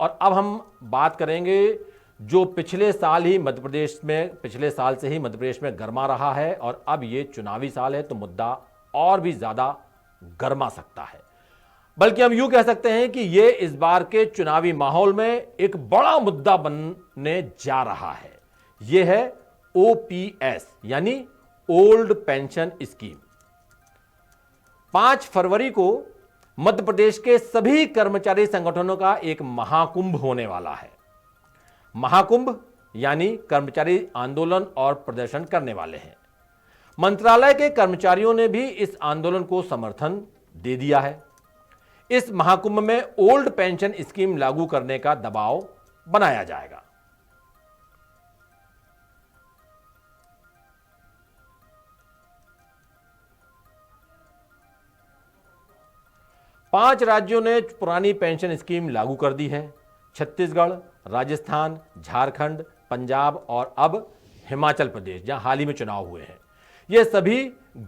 और अब हम बात करेंगे जो पिछले साल से ही मध्य प्रदेश में गर्मा रहा है और अब ये चुनावी साल है तो मुद्दा और भी ज्यादा गर्मा सकता है। बल्कि हम यूं कह सकते हैं कि ये इस बार के चुनावी माहौल में एक बड़ा मुद्दा बनने जा रहा है। यह है ओपीएस यानी ओल्ड पेंशन स्कीम। 5 फरवरी को मध्य प्रदेश के सभी कर्मचारी संगठनों का एक महाकुंभ होने वाला है। महाकुंभ यानी कर्मचारी आंदोलन और प्रदर्शन करने वाले हैं। मंत्रालय के कर्मचारियों ने भी इस आंदोलन को समर्थन दे दिया है। इस महाकुंभ में ओल्ड पेंशन स्कीम लागू करने का दबाव बनाया जाएगा। पांच राज्यों ने पुरानी पेंशन स्कीम लागू कर दी है। छत्तीसगढ़, राजस्थान, झारखंड, पंजाब और अब हिमाचल प्रदेश, जहां हाल ही में चुनाव हुए हैं। ये सभी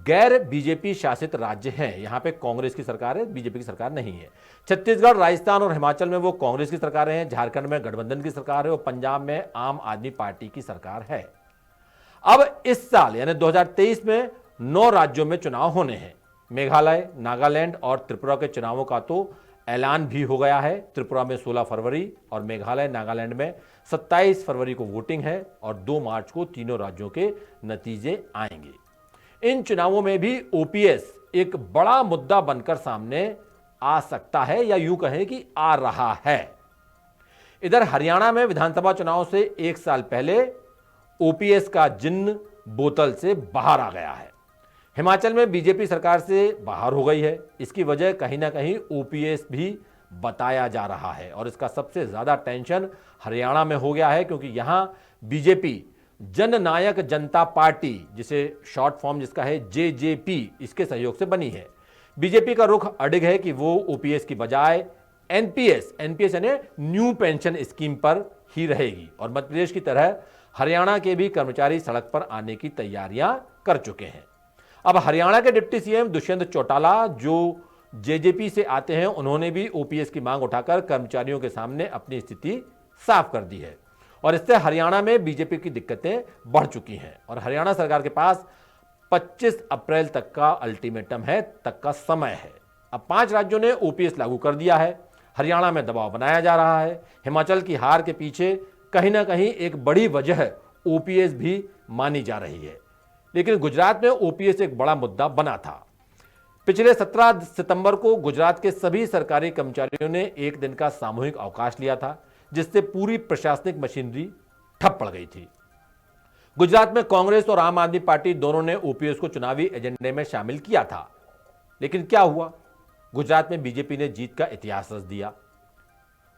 गैर बीजेपी शासित राज्य हैं। यहां पे कांग्रेस की सरकार है, बीजेपी की सरकार नहीं है। छत्तीसगढ़, राजस्थान और हिमाचल में वो कांग्रेस की सरकारें हैं, झारखंड में गठबंधन की सरकार है और पंजाब में आम आदमी पार्टी की सरकार है। अब इस साल यानी 2023 में 9 राज्यों में चुनाव होने हैं। मेघालय, नागालैंड और त्रिपुरा के चुनावों का तो ऐलान भी हो गया है। त्रिपुरा में 16 फरवरी और मेघालय, नागालैंड में 27 फरवरी को वोटिंग है और 2 मार्च को तीनों राज्यों के नतीजे आएंगे। इन चुनावों में भी ओपीएस एक बड़ा मुद्दा बनकर सामने आ सकता है या यूं कहें कि आ रहा है। इधर हरियाणा में विधानसभा चुनाव से 1 साल पहले ओपीएस का जिन्न बोतल से बाहर आ गया है। हिमाचल में बीजेपी सरकार से बाहर हो गई है। इसकी वजह कहीं ना कहीं ओपीएस भी बताया जा रहा है और इसका सबसे ज्यादा टेंशन हरियाणा में हो गया है क्योंकि यहां बीजेपी जननायक जनता पार्टी, जिसे शॉर्ट फॉर्म जिसका है जेजेपी, इसके सहयोग से बनी है। बीजेपी का रुख अडिग है कि वो ओपीएस की बजाय एनपीएस यानी न्यू पेंशन स्कीम पर ही रहेगी और मध्य प्रदेश की तरह हरियाणा के भी कर्मचारी सड़क पर आने की तैयारियां कर चुके हैं। अब हरियाणा के डिप्टी सीएम दुष्यंत चौटाला जो जेजेपी से आते हैं, उन्होंने भी ओपीएस की मांग उठाकर कर्मचारियों के सामने अपनी स्थिति साफ कर दी है और इससे हरियाणा में बीजेपी की दिक्कतें बढ़ चुकी हैं और हरियाणा सरकार के पास 25 अप्रैल तक का अल्टीमेटम तक का समय है। अब 5 राज्यों ने ओपीएस लागू कर दिया है। हरियाणा में दबाव बनाया जा रहा है। हिमाचल की हार के पीछे कहीं ना कहीं एक बड़ी वजह ओपीएस भी मानी जा रही है। लेकिन गुजरात में ओपीएस एक बड़ा मुद्दा बना था। पिछले 17 सितंबर को गुजरात के सभी सरकारी कर्मचारियों ने एक दिन का सामूहिक अवकाश लिया था, जिससे पूरी प्रशासनिक मशीनरी ठप पड़ गई थी। गुजरात में कांग्रेस और आम आदमी पार्टी दोनों ने ओपीएस को चुनावी एजेंडे में शामिल किया था। लेकिन क्या हुआ? गुजरात में बीजेपी ने जीत का इतिहास रच दिया।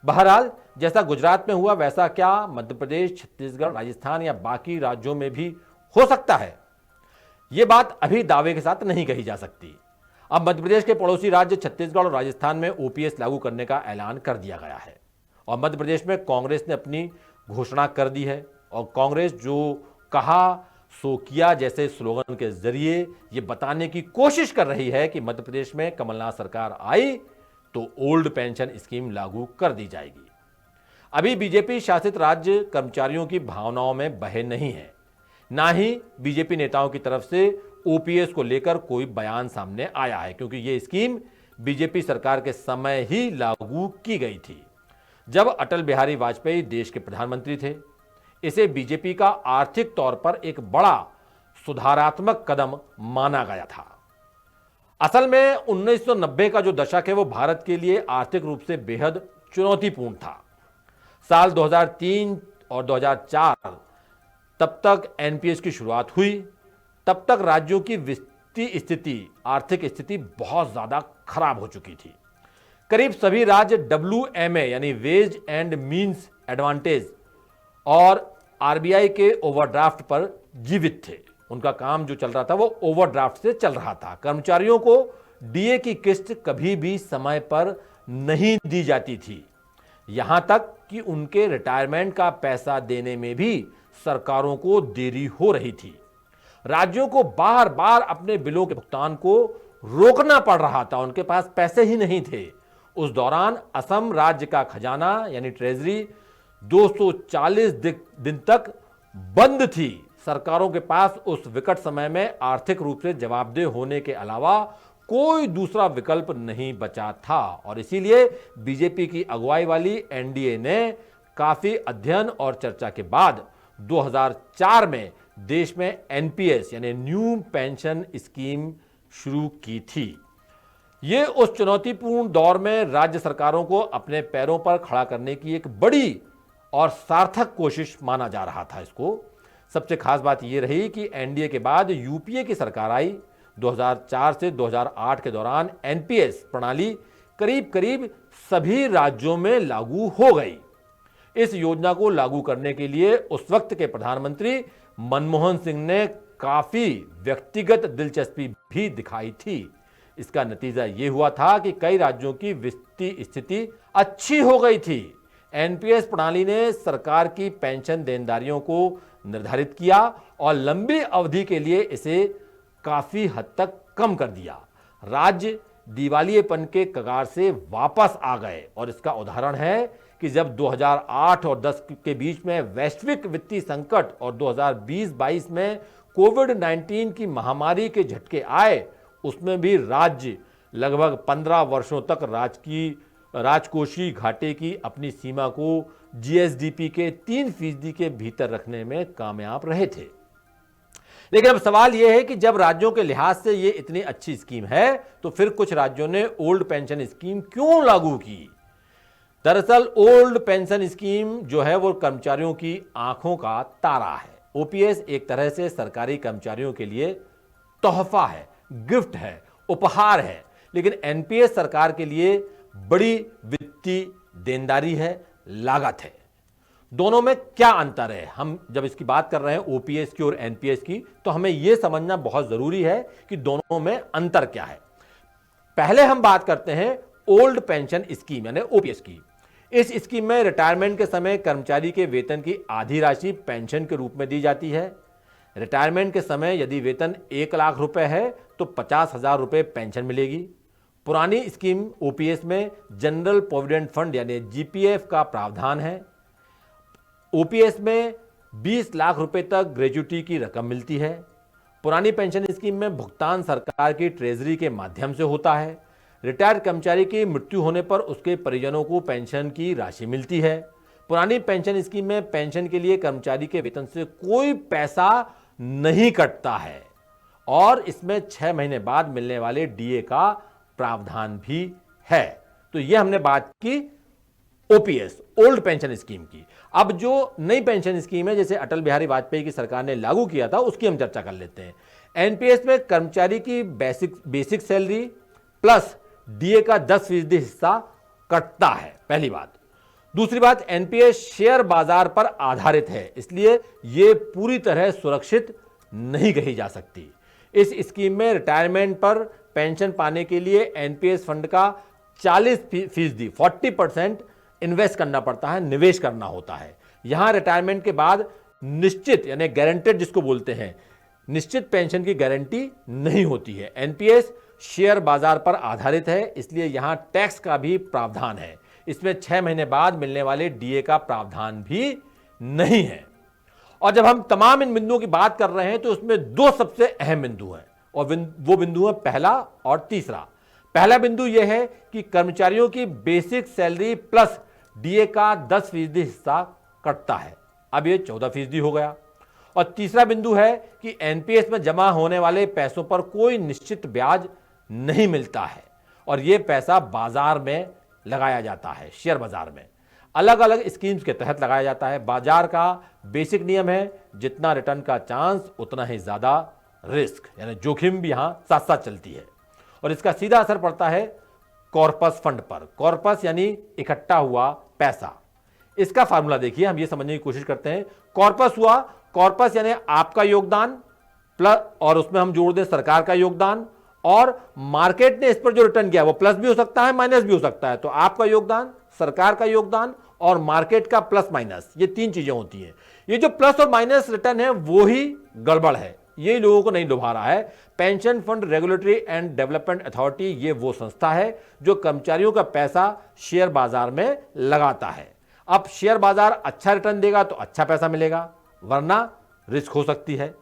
बहरहाल जैसा गुजरात में हुआ वैसा क्या मध्य प्रदेश, छत्तीसगढ़, राजस्थान या बाकी राज्यों में भी हो सकता है? यह बात अभी दावे के साथ नहीं कही जा सकती। अब मध्य प्रदेश के पड़ोसी राज्य छत्तीसगढ़ और राजस्थान में ओपीएस लागू करने का ऐलान कर दिया गया है और मध्य प्रदेश में कांग्रेस ने अपनी घोषणा कर दी है और कांग्रेस जो कहा सो किया जैसे स्लोगन के जरिए यह बताने की कोशिश कर रही है कि मध्य प्रदेश में कमलनाथ सरकार आई तो ओल्ड पेंशन स्कीम लागू कर दी जाएगी। अभी बीजेपी शासित राज्य कर्मचारियों की भावनाओं में बहे नहीं है, ना ही बीजेपी नेताओं की तरफ से ओपीएस को लेकर कोई बयान सामने आया है क्योंकि यह स्कीम बीजेपी सरकार के समय ही लागू की गई थी जब अटल बिहारी वाजपेयी देश के प्रधानमंत्री थे। इसे बीजेपी का आर्थिक तौर पर एक बड़ा सुधारात्मक कदम माना गया था। असल में 1990 का जो दशक है वो भारत के लिए आर्थिक रूप से बेहद चुनौतीपूर्ण था। साल 2003 और 2004 तब तक एनपीएस की शुरुआत हुई। तब तक राज्यों की वित्तीय स्थिति, आर्थिक स्थिति बहुत ज्यादा खराब हो चुकी थी। करीब सभी राज्य WMA यानी वेज एंड मींस एडवांटेज और आरबीआई के ओवरड्राफ्ट पर जीवित थे। उनका काम जो चल रहा था वो ओवरड्राफ्ट से चल रहा था। कर्मचारियों को डीए की किस्त कभी भी समय पर नहीं दी जाती थी, यहां तक कि उनके रिटायरमेंट का पैसा देने में भी सरकारों को देरी हो रही थी। राज्यों को बार बार अपने बिलों के भुगतान को रोकना पड़ रहा था, उनके पास पैसे ही नहीं थे। उस दौरान असम राज्य का खजाना यानी ट्रेजरी 240 दिन तक बंद थी। सरकारों के पास उस विकट समय में आर्थिक रूप से जवाबदेह होने के अलावा कोई दूसरा विकल्प नहीं बचा था और इसीलिए बीजेपी की अगुवाई वाली एनडीए ने काफी अध्ययन और चर्चा के बाद 2004 में देश में एनपीएस यानी न्यू पेंशन स्कीम शुरू की थी। यह उस चुनौतीपूर्ण दौर में राज्य सरकारों को अपने पैरों पर खड़ा करने की एक बड़ी और सार्थक कोशिश माना जा रहा था। इसको सबसे खास बात यह रही कि एनडीए के बाद यूपीए की सरकार आई। 2004 से 2008 के दौरान एनपीएस प्रणाली करीब करीब सभी राज्यों में लागू हो गई। इस योजना को लागू करने के लिए उस वक्त के प्रधानमंत्री मनमोहन सिंह ने काफी व्यक्तिगत दिलचस्पी भी दिखाई थी। इसका नतीजा यह हुआ था कि कई राज्यों की वित्तीय स्थिति अच्छी हो गई थी। एनपीएस प्रणाली ने सरकार की पेंशन देनदारियों को निर्धारित किया और लंबी अवधि के लिए इसे काफी हद तक कम कर दिया। राज्य दिवालियेपन के कगार से वापस आ गए और इसका उदाहरण है कि जब 2008 और 10 के बीच में वैश्विक वित्तीय संकट और 2020-22 में कोविड-19 की महामारी के झटके आए, उसमें भी राज्य लगभग 15 वर्षों तक राजकोषीय घाटे की अपनी सीमा को जीएसडीपी के 3% के भीतर रखने में कामयाब रहे थे। लेकिन अब सवाल यह है कि जब राज्यों के लिहाज से यह इतनी अच्छी स्कीम है तो फिर कुछ राज्यों ने ओल्ड पेंशन स्कीम क्यों लागू की? दरअसल ओल्ड पेंशन स्कीम जो है वो कर्मचारियों की आंखों का तारा है। ओपीएस एक तरह से सरकारी कर्मचारियों के लिए तोहफा है, गिफ्ट है, उपहार है। लेकिन एनपीएस सरकार के लिए बड़ी वित्तीय देनदारी है, लागत है। दोनों में क्या अंतर है? हम जब इसकी बात कर रहे हैं ओपीएस की और एनपीएस की, तो हमें यह समझना बहुत जरूरी है कि दोनों में अंतर क्या है। पहले हम बात करते हैं ओल्ड पेंशन स्कीम यानी ओपीएस की। इस स्कीम में रिटायरमेंट के समय कर्मचारी के वेतन की आधी राशि पेंशन के रूप में दी जाती है। रिटायरमेंट के समय यदि वेतन 1 लाख रुपए है तो 50,000 रुपए पेंशन मिलेगी। पुरानी स्कीम ओपीएस में जनरल प्रोविडेंट फंड यानी जीपीएफ का प्रावधान है। ओपीएस में 20 लाख रुपए तक ग्रेच्युटी की रकम मिलती है। पुरानी पेंशन स्कीम में भुगतान सरकार की ट्रेजरी के माध्यम से होता है। रिटायर्ड कर्मचारी की मृत्यु होने पर उसके परिजनों को पेंशन की राशि मिलती है। पुरानी पेंशन स्कीम में पेंशन के लिए कर्मचारी के वेतन से कोई पैसा नहीं कटता है और इसमें 6 महीने बाद मिलने वाले डीए का प्रावधान भी है। तो यह हमने बात की ओपीएस ओल्ड पेंशन स्कीम की। अब जो नई पेंशन स्कीम है जैसे अटल बिहारी वाजपेयी की सरकार ने लागू किया था उसकी हम चर्चा कर लेते हैं। एनपीएस में कर्मचारी की बेसिक सैलरी प्लस डीए का 10% हिस्सा कटता है, पहली बात। दूसरी बात, एनपीएस शेयर बाजार पर आधारित है, इसलिए यह पूरी तरह सुरक्षित नहीं कही जा सकती। इस स्कीम में रिटायरमेंट पर पेंशन पाने के लिए एनपीएस फंड का 40% इन्वेस्ट करना पड़ता है, निवेश करना होता है। यहां रिटायरमेंट के बाद निश्चित यानी गारंटेड जिसको बोलते हैं, निश्चित पेंशन की गारंटी नहीं होती है। एनपीएस शेयर बाजार पर आधारित है, इसलिए यहां टैक्स का भी प्रावधान है। इसमें 6 महीने बाद मिलने वाले डीए का प्रावधान भी नहीं है। और जब हम तमाम इन बिंदुओं की बात कर रहे हैं तो उसमें 2 सबसे अहम बिंदु हैं और वो बिंदु है पहला और तीसरा। पहला बिंदु यह है कि कर्मचारियों की बेसिक सैलरी प्लस डीए का 10% हिस्सा कटता है, अब यह 14% हो गया। और तीसरा बिंदु है कि एनपीएस में जमा होने वाले पैसों पर कोई निश्चित ब्याज नहीं मिलता है और यह पैसा बाजार में लगाया जाता है, शेयर बाजार में अलग अलग स्कीम्स के तहत लगाया जाता है। बाजार का बेसिक नियम है जितना रिटर्न का चांस उतना ही ज्यादा रिस्क, यानी जोखिम भी यहां साथ साथ चलती है और इसका सीधा असर पड़ता है कॉर्पस फंड पर। कॉर्पस यानी इकट्ठा हुआ पैसा। इसका फार्मूला देखिए, हम ये समझने की कोशिश करते हैं। कॉर्पस हुआ, कॉर्पस यानी आपका योगदान प्लस और उसमें हम जोड़ दें सरकार का योगदान और मार्केट ने इस पर जो रिटर्न किया वो प्लस भी हो सकता है माइनस भी हो सकता है। तो आपका योगदान, सरकार का योगदान और मार्केट का प्लस माइनस, ये 3 चीजें होती हैं। ये जो प्लस और माइनस रिटर्न है वो ही गड़बड़ है, यही लोगों को नहीं लुभा रहा है। Pension fund regulatory and development authority, ये वो संस्था है जो कर्मचारियों का पैसा शेयर बाजार में लगाता है। अब शेयर बाजार अच्छा रिटर्न देगा तो अच्छा पैसा मिलेगा, वरना रिस्क हो सकती है,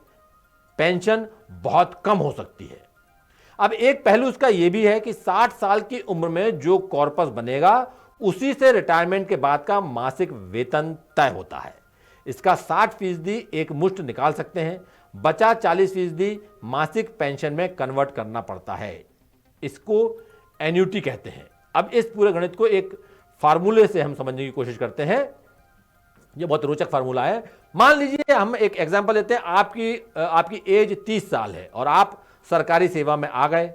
पेंशन बहुत कम हो सकती है। अब एक पहलू इसका यह भी है कि 60 साल की उम्र में जो कॉर्पस बनेगा उसी से रिटायरमेंट के बाद का मासिक वेतन तय होता है। इसका 60% एक मुश्त निकाल सकते हैं, बचा 40% मासिक पेंशन में कन्वर्ट करना पड़ता है। इसको एन्युटी कहते हैं। अब इस पूरे गणित को एक फार्मूले से हम समझने की कोशिश करते हैं। यह बहुत रोचक फार्मूला है। मान लीजिए हम एक एग्जांपल लेते हैं, आपकी एज 30 साल है और आप सरकारी सेवा में आ गए,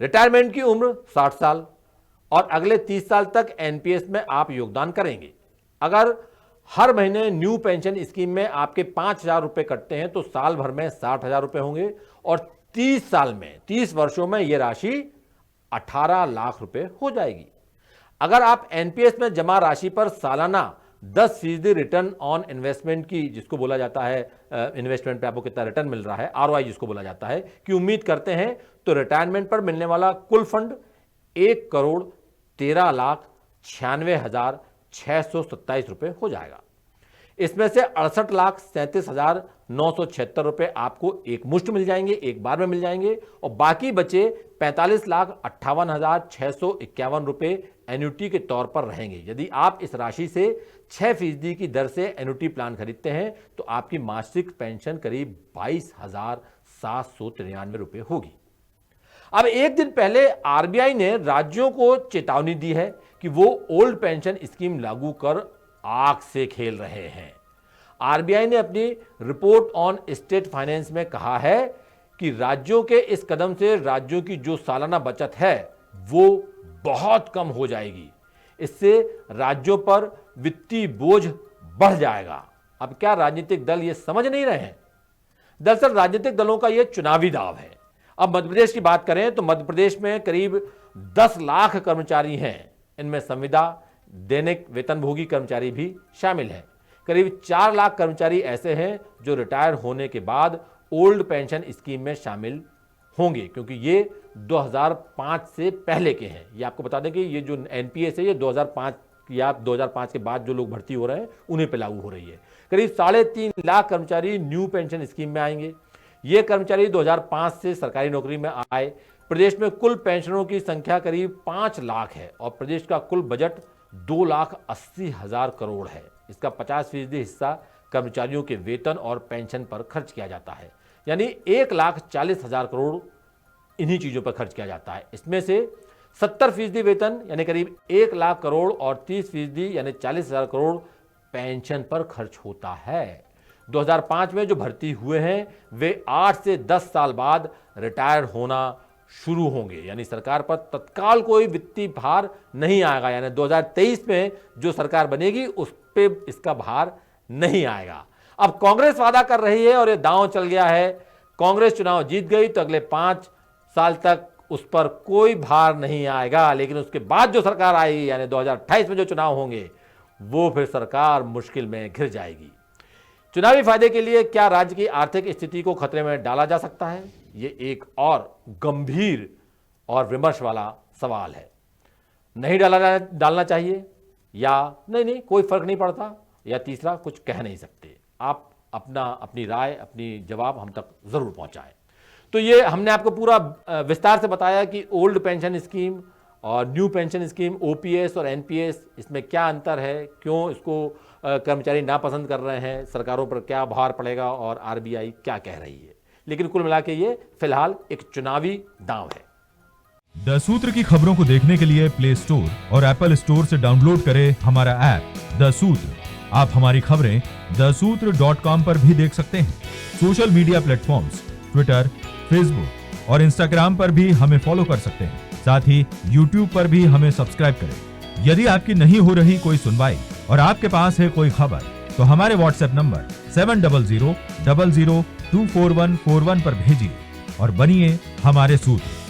रिटायरमेंट की उम्र 60 साल और अगले 30 साल तक एनपीएस में आप योगदान करेंगे। अगर हर महीने न्यू पेंशन स्कीम में आपके 5,000 रुपए कटते हैं तो साल भर में 60,000 रुपए होंगे और 30 साल में, 30 वर्षों में यह राशि 18 लाख रुपए हो जाएगी। अगर आप एनपीएस में जमा राशि पर सालाना 10% रिटर्न ऑन इन्वेस्टमेंट की, जिसको बोला जाता है इन्वेस्टमेंट पे आपको कितना रिटर्न मिल रहा है, आरओआई जिसको बोला जाता है, कि उम्मीद करते हैं तो रिटायरमेंट पर मिलने वाला कुल फंड 1,13,96,627 रुपए हो जाएगा। इसमें से 68,37,976 रुपए आपको एक मुश्त मिल जाएंगे, एक बार में मिल जाएंगे, और बाकी बचे 45,58,651 रुपए एन्युटी के तौर पर रहेंगे। यदि आप इस राशि से 6% की दर से एन्युटी प्लान खरीदते हैं तो आपकी मासिक पेंशन करीब 22,793 रुपए होगी। अब एक दिन पहले आरबीआई ने राज्यों को चेतावनी दी है कि वो ओल्ड पेंशन स्कीम लागू कर आग से खेल रहे हैं। आरबीआई ने अपनी रिपोर्ट ऑन स्टेट फाइनेंस में कहा है कि राज्यों के इस कदम से राज्यों की जो सालाना बचत है वो बहुत कम हो जाएगी। इससे राज्यों पर वित्तीय बोझ बढ़ जाएगा। अब क्या राजनीतिक दल ये समझ नहीं रहे हैं? दरअसल राजनीतिक दलों का यह चुनावी दाव है। अब मध्य प्रदेश की बात करें तो मध्य प्रदेश में करीब 10 लाख कर्मचारी हैं। इनमें संविदा, दैनिक वेतनभोगी कर्मचारी भी शामिल हैं। करीब 4 लाख कर्मचारी ऐसे हैं जो रिटायर होने के बाद ओल्ड पेंशन स्कीम में शामिल होंगे, क्योंकि ये 2005 से पहले के हैं। ये आपको बता दें कि ये जो एनपीएस है ये 2005 या 2005 के बाद जो लोग भर्ती हो रहे हैं उन्हीं पर लागू हो रही है। करीब 3.5 लाख कर्मचारी न्यू पेंशन स्कीम में आएंगे। ये कर्मचारी 2005 से सरकारी नौकरी में आए। प्रदेश में कुल पेंशनरों की संख्या करीब 5 लाख है और प्रदेश का कुल बजट 2,80,000 करोड़ है। इसका 50% हिस्सा कर्मचारियों के वेतन और पेंशन पर खर्च किया जाता है, यानी 1,40,000 करोड़ इन्हीं चीजों पर खर्च किया जाता है। इसमें से 70% वेतन यानी करीब 1 लाख करोड़ और 30% यानी 40,000 करोड़ पेंशन पर खर्च होता है। 2005 में जो भर्ती हुए हैं वे 8 से 10 साल बाद रिटायर होना शुरू होंगे, यानी सरकार पर तत्काल कोई वित्तीय भार नहीं आएगा। यानी 2023 में जो सरकार बनेगी उस पे इसका भार नहीं आएगा। अब कांग्रेस वादा कर रही है और ये दांव चल गया है, कांग्रेस चुनाव जीत गई तो अगले 5 साल तक उस पर कोई भार नहीं आएगा, लेकिन उसके बाद जो सरकार आएगी यानी 2028 में जो चुनाव होंगे वो फिर सरकार मुश्किल में घिर जाएगी। चुनावी फायदे के लिए क्या राज्य की आर्थिक स्थिति को खतरे में डाला जा सकता है? ये एक और गंभीर और विमर्श वाला सवाल है। नहीं डालना चाहिए या नहीं कोई फर्क नहीं पड़ता, या तीसरा कुछ कह नहीं सकते। आप अपनी राय, अपनी जवाब हम तक जरूर पहुंचाएं। तो ये हमने आपको पूरा विस्तार से बताया कि ओल्ड पेंशन स्कीम और न्यू पेंशन स्कीम, ओपीएस और एनपीएस, इसमें क्या अंतर है, क्यों इसको कर्मचारी नापसंद कर रहे हैं, सरकारों पर क्या भार पड़ेगा और आरबीआई क्या कह रही है। लेकिन कुल मिला के ये फिलहाल एक चुनावी दांव है। द सूत्र की खबरों को देखने के लिए प्ले स्टोर और एप्पल स्टोर से डाउनलोड करें हमारा ऐप द सूत्र। आप हमारी खबरें thesutra.com पर भी देख सकते हैं। Social media platforms Twitter, Facebook और इंस्टाग्राम पर भी हमें फॉलो कर सकते हैं। साथ ही यूट्यूब पर भी हमें सब्सक्राइब करें। यदि आपकी नहीं हो रही कोई सुनवाई और आपके पास है कोई खबर तो हमारे व्हाट्सएप नंबर 700000244141 पर भेजिए और बनिए हमारे सूत्र।